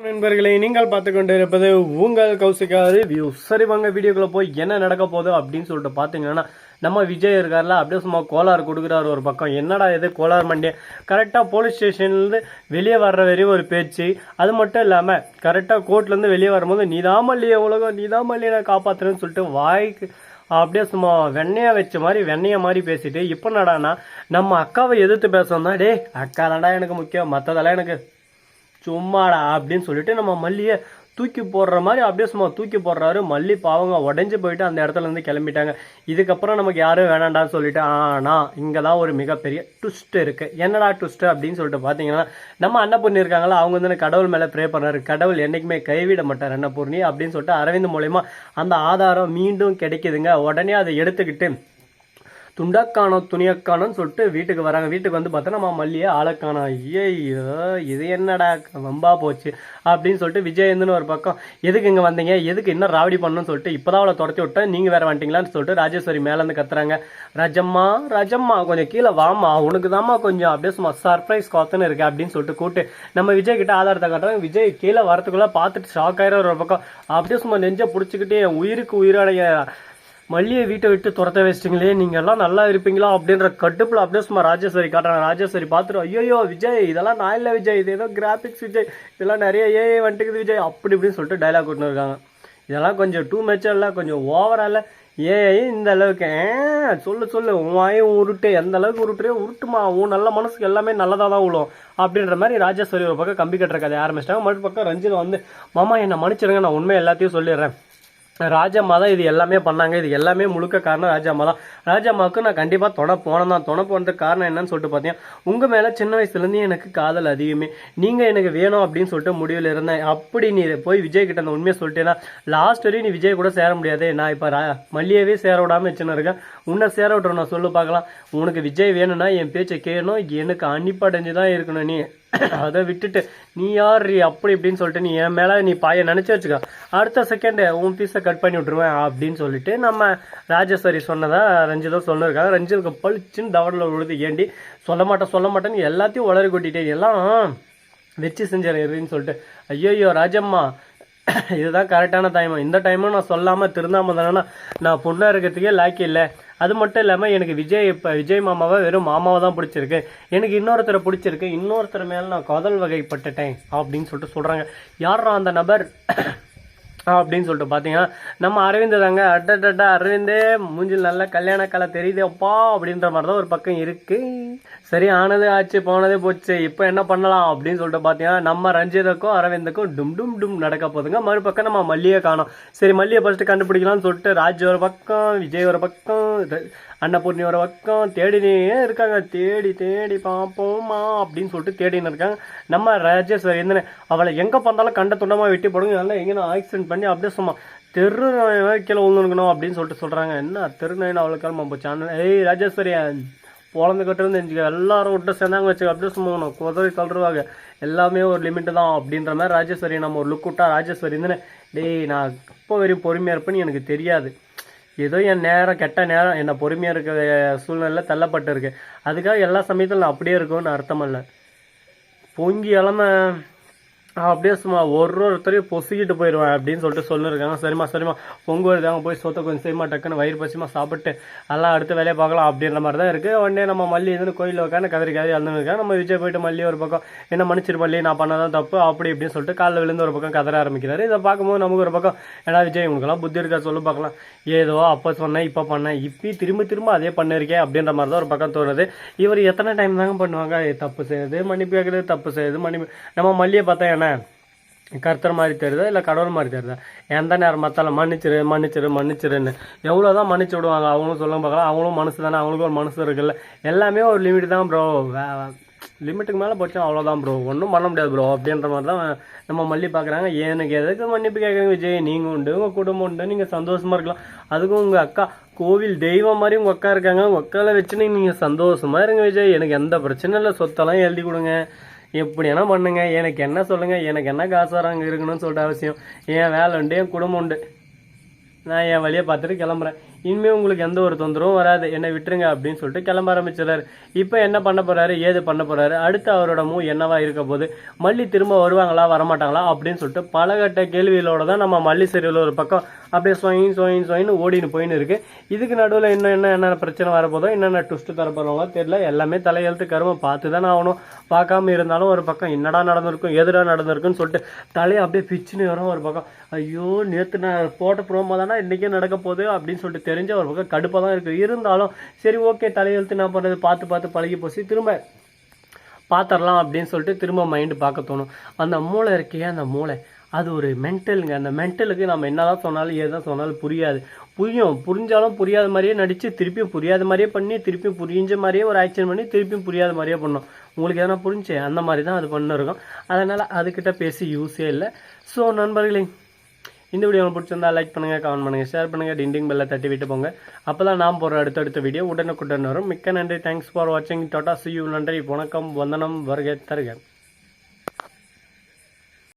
நண்பர்களை நீங்கள் பார்த்து கொண்டு இருப்பது உங்கள் கௌசிகா ரிவ்யூ. சரி வாங்க வீடியோக்குள்ள போய் என்ன நடக்க போகுது அப்படின்னு சொல்லிட்டு பாத்தீங்கன்னா, நம்ம விஜய் இருக்கார்ல அப்படியே சும்மா கோளாறு கொடுக்குறாரு ஒரு பக்கம். என்னடா இது கோளாறு மண்டிய கரெக்டாக போலீஸ் ஸ்டேஷன்லேருந்து வெளியே வர்ற வரையும் ஒரு பேச்சு. அது மட்டும் இல்லாமல் கரெக்டாக கோர்ட்லேருந்து வெளியே வரும்போது நீதான் மல்லிய உலகம் நீதான் மல்லியை நான் காப்பாற்றுறேன்னு சொல்லிட்டு வாய்க்கு அப்படியே சும்மா வெண்ணையா வச்ச மாதிரி வெண்ணைய மாதிரி பேசிட்டு இப்போ நடானா நம்ம அக்காவை எதிர்த்து பேசணும்னா டே அக்கா தாண்டா எனக்கு முக்கியம், மற்றதெல்லாம் எனக்கு சும்மாடா அப்படின்னு சொல்லிட்டு நம்ம மல்லியை தூக்கி போடுற மாதிரி அப்படியே சும்மா தூக்கி போடுறாரு. மல்லி பாவங்க உடஞ்சி போயிட்டு அந்த இடத்துல இருந்து கிளம்பிட்டாங்க. இதுக்கப்புறம் நமக்கு யாரும் வேணாண்டான்னு சொல்லிட்டு ஆனால் இங்கே தான் ஒரு மிகப்பெரிய ட்விஸ்ட் இருக்கு. என்னடா ட்விஸ்ட் அப்படின்னு சொல்லிட்டு பார்த்தீங்கன்னா, நம்ம அன்னபூர்ணி இருக்காங்களா, அவங்க வந்து கடவுள் மேலே ப்ரே பண்ணாரு. கடவுள் என்னைக்குமே கைவிட மாட்டார் அன்னபூர்ணி அப்படின்னு சொல்லிட்டு அரவிந்த் மூலயமா அந்த ஆதாரம் மீண்டும் கிடைக்குதுங்க. உடனே அதை எடுத்துக்கிட்டு துண்டக்கானோ துணியக்கானோன்னு சொல்லிட்டு வீட்டுக்கு வராங்க. வீட்டுக்கு வந்து பார்த்தா நம்ம மல்லியை ஆளக்கானோ. ஐயோ இது என்னடா வம்பா போச்சு அப்படின்னு சொல்லிட்டு விஜயந்துன்னு ஒரு பக்கம் எதுக்கு இங்கே வந்தீங்க, எதுக்கு என்ன ராவடி பண்ணணும்னு சொல்லிட்டு இப்போதான் அவளை துரத்தி விட்டேன், நீங்கள் வேற வந்துட்டீங்களான்னு சொல்லிட்டு ராஜேஸ்வரி மேலேருந்து கத்துறாங்க. ராஜம்மா ராஜம்மா கொஞ்சம் கீழே வாமா, உனக்கு தாம்மா கொஞ்சம் அப்படியே சும்மா சர்ப்ரைஸ் காத்துன்னு இருக்கு அப்படின்னு சொல்லிட்டு கூட்டு நம்ம விஜய் கிட்ட ஆதாரத்தை காட்டுறாங்க. விஜய் கீழே வரத்துக்குள்ள பார்த்துட்டு ஷாக் ஆயிரம் ஒரு பக்கம் அப்படியே சும்மா நெஞ்சை பிடிச்சிக்கிட்டே உயிருக்கு உயிராடைய மல்லியை வீட்டை விட்டு துரத்த வச்சிட்டிங்களே, நீங்கள் எல்லாம் நல்லா இருப்பீங்களா அப்படின்ற கட்டுப்பில் அப்படியே சும்மா ராஜேஸ்வரி காட்டுறாங்க. ராஜேஸ்வரி பார்த்துட்டு ஐயோ விஜய் இதெல்லாம் நான் இல்லை விஜய், இது ஏதோ கிராஃபிக்ஸ் விஜய், இதெல்லாம் நிறைய வந்துட்டுக்குது விஜய் அப்படி இப்படின்னு சொல்லிட்டு டைலாக் விட்டுன்னு இருக்காங்க. இதெல்லாம் கொஞ்சம் டூ மெச்சரில் கொஞ்சம் ஓவரால இந்த அளவுக்கு சொல்லு உன் உருட்டு எந்த அளவுக்கு உருட்டுறியோ உருட்டுமா, உன் நல்ல மனசுக்கு எல்லாமே நல்லதாக தான் விழும் அப்படின்ற மாதிரி ராஜேஸ்வரி ஒரு பக்கம் கம்பி கட்டுற கதை ஆரம்பிச்சிட்டாங்க. மறுபக்கம் ரஞ்சித் வந்து மாமா என்னை மன்னிச்சிருங்க, நான் உண்மையை எல்லாத்தையும் சொல்லிடுறேன், ராஜம்மா தான் இது எல்லாமே பண்ணாங்க, இது எல்லாமே முழுக்க காரணம் ராஜம்மா தான். ராஜம்மாவுக்கு நான் கண்டிப்பாக துணை போனதுக்கு காரணம் என்னன்னு சொல்லிட்டு பார்த்தீங்கன்னா, உங்கள் மேலே சின்ன வயசுலேருந்து எனக்கு காதல் அதிகமே, நீங்கள் எனக்கு வேணும் அப்படின்னு சொல்லிட்டு முடிவில் இருந்தேன். அப்படி நீ போய் விஜய் கிட்ட அந்த உண்மையை சொல்லிட்டேன்னா லாஸ்ட் வரையும் நீ விஜய் கூட சேர முடியாது. நான் இப்போ மல்லியவே சேர விடாமல் வச்சுன்னு இருக்கேன், உன்னை சேர விட்டுறேன். நான் சொல்லு பார்க்கலாம், உனக்கு விஜய் வேணும்னா என் பேச்சை கேட்கணும், எனக்கு அன்னிப்படைஞ்சு தான் இருக்கணும். நீ அதை விட்டுட்டு நீ யார் அப்படி இப்படின்னு சொல்லிட்டு நீ என் மேலே நீ பாய நினச்சி வச்சுக்க, அடுத்த செகண்ட் உன் பீஸை கட் பண்ணி விட்டுருவேன் அப்படின்னு சொல்லிட்டு நம்ம ராஜேஸ்வரி சொன்னதா ரஞ்சிதோ சொன்னிருக்காங்க. ரஞ்சிதுக்கு பளிச்சுன்னு தவறில் விழுது. ஏண்டி சொல்ல மாட்டேன்னு எல்லாத்தையும் உளறி கொட்டிட்டே எல்லாம் வச்சு செஞ்சிடறேன்னு சொல்லிட்டு ஐயோ ராஜம்மா இதுதான் கரெக்டான டைம், இந்த டைமும் நான் சொல்லாமல் திருந்தாமல் தானேன்னா நான் பொண்ணாக இருக்கிறதுக்கே லாக்கி இல்லை. அது மட்டும் இல்லாமல் எனக்கு விஜய் மாமாவை வெறும் மாமாவை தான் பிடிச்சிருக்கு, எனக்கு இன்னொருத்தரை பிடிச்சிருக்கு, இன்னொருத்தர் மேலே நான் காதல் வகைப்பட்டுட்டேன் அப்படின்னு சொல்லிட்டு சொல்கிறாங்க. யாரா அந்த நபர் அப்படின்னு சொல்லிட்டு பார்த்தீங்கன்னா நம்ம அரவிந்த் தாங்க. அட்டா அரவிந்தே மூஞ்சில் நல்ல கல்யாண கலை தெரியுது அப்பா அப்படின்ற மாதிரி தான் ஒரு பக்கம் இருக்கு. சரி ஆனது ஆச்சு போனதே போச்சு, இப்போ என்ன பண்ணலாம் அப்படின்னு சொல்லிட்டு பார்த்தீங்கன்னா நம்ம ரஞ்சிதக்கும் அரவிந்துக்கும் டும் நடக்க போதுங்க. மறுபக்கம் நம்ம மல்லியை காணோம். சரி மல்லியை ஃபர்ஸ்ட் கண்டுபிடிக்கலாம்னு சொல்லிட்டு ராஜ் ஒரு பக்கம், விஜய் ஒரு பக்கம், அன்னபூர்ணி ஒரு பக்கம் தேடினே இருக்காங்க. தேடி பார்ப்போமா அப்படின்னு சொல்லிட்டு தேடின்னு இருக்காங்க. நம்ம ராஜேஸ்வரி என்ன அவளை எங்கே பார்த்தாலும் கண்ட துண்டமாக வெட்டி போடுங்க, நல்லா எங்கேயும் ஆக்சிடென்ட் பண்ணி அப்படியே சும்மா தெரு கீழே விழுந்துக்கணும் அப்படின்னு சொல்லிட்டு சொல்கிறாங்க. என்ன தெருநாயின்னு அவளுக்கு நம்ம சேனல் ராஜேஸ்வரி பொழந்து கட்டுறது தெரிஞ்சுக்க எல்லாரும் விட்டு சேர்ந்தாங்க வச்சுக்க அப்படியே சும்மா குதவி தள்ளுருவாங்க, எல்லாமே ஒரு லிமிட்டு தான் அப்படின்ற மாதிரி ராஜேஸ்வரி நம்ம ஒரு லுக் விட்டா. ராஜேஸ்வரி இருந்துன்னு நான் இப்போ வரையும் பொறுமையாக இருப்பேன்னு எனக்கு தெரியாது, ஏதோ என் நேரம் கெட்ட நேரம் என்னை பொறுமையாக இருக்க சூழ்நிலையில் தள்ளப்பட்டு இருக்கு, அதுக்காக எல்லா சமயத்திலும் நான் அப்படியே இருக்கும்னு அர்த்தம் இல்லை. பொங்கி இளமை அப்படியே சும்மா ஒருத்தரையும் பொசிக்கிட்டு போயிடுவேன் அப்படின்னு சொல்லிட்டு சொல்லிருக்காங்க. சரிம்மா பொங்கு வருதாங்க போய் சொத்தை கொஞ்சம் செய்யுமா டக்குன்னு வயிறு பசிமா சாப்பிட்டு எல்லாம் அடுத்த வேலையை பார்க்கலாம் அப்படின்ற மாதிரி தான் இருக்குது. உடனே நம்ம மல்லி இதுன்னு கோயிலில் உட்காந்து கதறி அழுந்துருக்காங்க. நம்ம விஜய் போயிட்டு மல்லி ஒரு பக்கம் என்ன மன்னிச்சிரு மல்லி நான் பண்ணதான் தப்பு அப்படி இப்படின்னு சொல்லிட்டு காலில் விழுந்து ஒரு பக்கம் கதற ஆரம்பிக்கிறாரு. இதை பார்க்கும்போது நமக்கு ஒரு பக்கம் ஏன்னா விஜய் உங்களுக்கெல்லாம் புத்தி இருக்கா சொல்லு பார்க்கலாம், ஏதோ அப்போ சொன்னேன் இப்போ பண்ணேன் இப்பயும் திரும்ப அதே பண்ணிருக்கேன் அப்படின்ற மாதிரி தான் ஒரு பக்கம் தோணுது. இவர் எத்தனை டைம் தாங்க பண்ணுவாங்க, தப்பு செய்யுது மன்னிப்பு கேட்குறது, தப்பு செய்யுது மன்னிப்பு. நம்ம மல்லியை பார்த்தா என்ன கர்த்தர் மாதிரி தெரியுதா இல்லை கடவுள் மாதிரி தெரியுதா, எந்த நேரம் பார்த்தாலும் மன்னிச்சிருன்னு எவ்வளோதான் மன்னிச்சு விடுவாங்க. அவங்களும் சொல்ல பார்க்கலாம், அவங்களும் மனசு தானே, அவங்களுக்கும் ஒரு மனசு இருக்குல்ல, எல்லாமே ஒரு லிமிட் தான் ப்ரோ, லிமிட்டுக்கு மேலே போச்சோம் அவ்வளோதான் ப்ரோ, ஒன்றும் பண்ண முடியாது ப்ரோ அப்படின்ற மாதிரி தான் நம்ம மல்லி பார்க்குறாங்க. எனக்கு எதுக்கு மன்னிப்பு கேட்குறீங்க விஜய், நீங்கள் உண்டு உங்கள் குடும்பம் உண்டு, நீங்கள் சந்தோஷமாக இருக்கலாம், அதுக்கும் உங்கள் அக்கா கோவில் தெய்வம் மாதிரி உங்கள் அக்கா இருக்காங்க, உங்கள் அக்காவை வச்சுன்னு நீங்கள் சந்தோஷமாக இருங்க விஜய், எனக்கு எந்த பிரச்சனையும் இல்லை, சொத்தெல்லாம் எழுதி கொடுங்க எப்படி என்ன பண்ணுங்க, எனக்கு என்ன சொல்லுங்கள், எனக்கு என்ன காசாரம் அங்கே இருக்கணும்னு சொல்லிட்டு அவசியம், என் வேலை உண்டு என் குடும்பம் உண்டு, நான் என் வழியை பார்த்துட்டு கிளம்புறேன். இனிமே உங்களுக்கு எந்த ஒரு தொந்தரவும் வராது, என்னை விட்டுருங்க அப்படின்னு சொல்லிட்டு கிளம்ப ஆரம்பிச்சிடறாரு. இப்போ என்ன பண்ண போறாரு, ஏது பண்ண போறாரு, அடுத்து அவரோட மூவ் என்னவா இருக்க போது, மல்லி திரும்ப வருவாங்களா வரமாட்டாங்களா அப்படின்னு சொல்லிட்டு பலகட்ட கேள்விகளோட தான் நம்ம மல்லி சீரியல் ஒரு பக்கம் அப்படியே சொயின்னு ஓடின்னு போயின்னு இருக்கு. இதுக்கு நடுவில் இன்னும் என்ன பிரச்சனை வரப்போதோ, என்னென்ன ட்விஸ்ட் தரப்போறவங்களோ தெரியல. எல்லாமே தலையெழுத்து கருமை பார்த்து தானே ஆகணும். பார்க்காம இருந்தாலும் ஒரு பக்கம் என்னடா நடந்திருக்கும் எதிரா நடந்திருக்குன்னு சொல்லிட்டு தலையை அப்படியே பிச்சுன்னு வரும். ஒரு பக்கம் ஐயோ நேற்று நான் போட்ட ப்ரோமோ தானே இன்றைக்கே நடக்க போகுது அப்படின்னு சொல்லிட்டு தெரிஞ்ச ஒரு பக்கம் கடுப்பாக தான் இருக்குது. இருந்தாலும் சரி ஓகே, தலையெழுத்து நான் பண்ணுறது பார்த்து பழகி போச்சு, திரும்ப பார்த்துடலாம் அப்படின்னு சொல்லிட்டு திரும்ப மைண்டு பார்க்க தோணும். அந்த மூளை இருக்கே, அந்த மூளை அது ஒரு மென்டலுங்க. அந்த மென்டலுக்கு நம்ம என்னதான் சொன்னாலும் எதான் சொன்னாலும் புரியாது. புரிஞ்சாலும் புரியாத மாதிரியே நடித்து திருப்பியும் புரியாத மாதிரியே பண்ணி திருப்பியும் புரிஞ்ச மாதிரியே ஒரு ஆக்ஷன் பண்ணி திருப்பியும் புரியாத மாதிரியே பண்ணோம். உங்களுக்கு எதனா புரிஞ்சு அந்த மாதிரி தான் அது பண்ணிருக்கோம். அதனால் அதுக்கிட்ட பேசி யூஸே இல்லை. ஸோ நண்பர்களே, இந்த வீடியோ உங்களுக்கு பிடிச்சிருந்தா லைக் பண்ணுங்கள், கமெண்ட் பண்ணுங்கள், ஷேர் பண்ணுங்கள், டிண்டிங் பெல்லை தட்டி விட்டு போங்க. அப்போ தான் நான் போகிற அடுத்தடுத்த வீடியோ உடனுக்குடன் வரும். மிக்க நன்றி. தேங்க்ஸ் ஃபார் வாட்சிங். Tata, see you. நன்றி, வணக்கம், வந்தனம், வருக தருக.